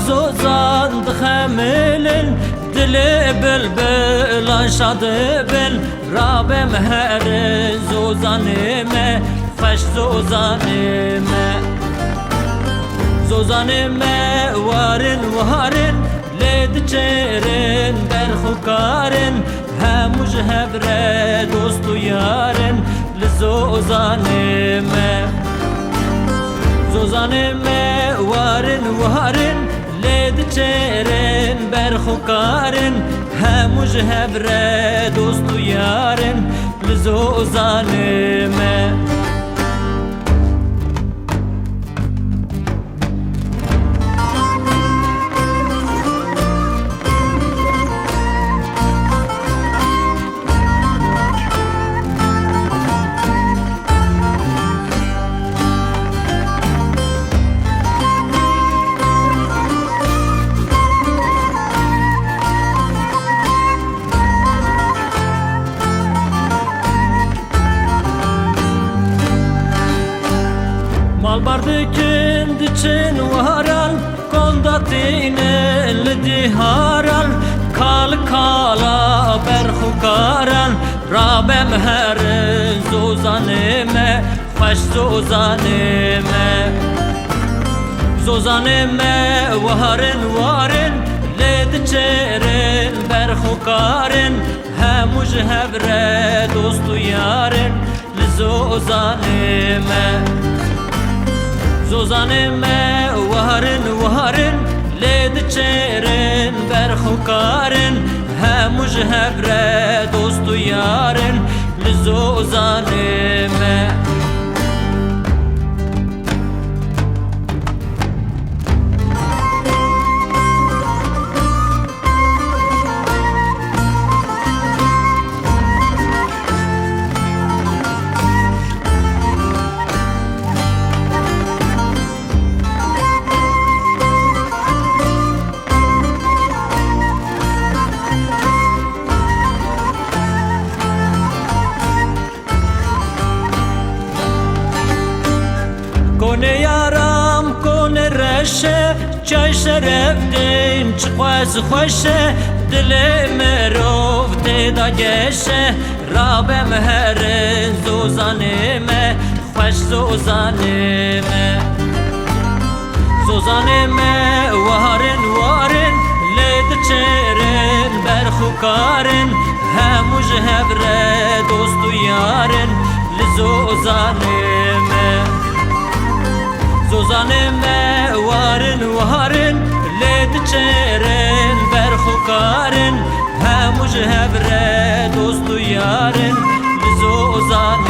زوزان دخملن دل بلبل شاد بل رابم هر زوزانم خوش زوزانم زوزانم وارن وارن لید چرن برخوکارن هموش هبره دوست و یارن لزوزانم زوزانم وارن وارن لید چرن برخوکارن هموش هبره دوست و یارن لزوزانم Malbardıkın diçin varan kondatine lidiharan kal kala berhukaran Rabem her zozaneme hoş zozaneme zozaneme varin varin led çerin berhukarin hemuj hevre dostu yarin zozaneme زوزانم وهرن وهرن لید چرن برخوکارن هموش هبره دوست و یارن لزوزانم Kone yaram kone reşe çay şeref din çıkmaz hoşe dile merov teda geçe Rabem her zozaneme hoş zozaneme zozaneme varin varin led çerin berhukarin hemuj hevre dostu yarin lizozaneme زوزانم وارن وارن لید چرن برخوکارن هموش هبره دوست و یارن زوزانم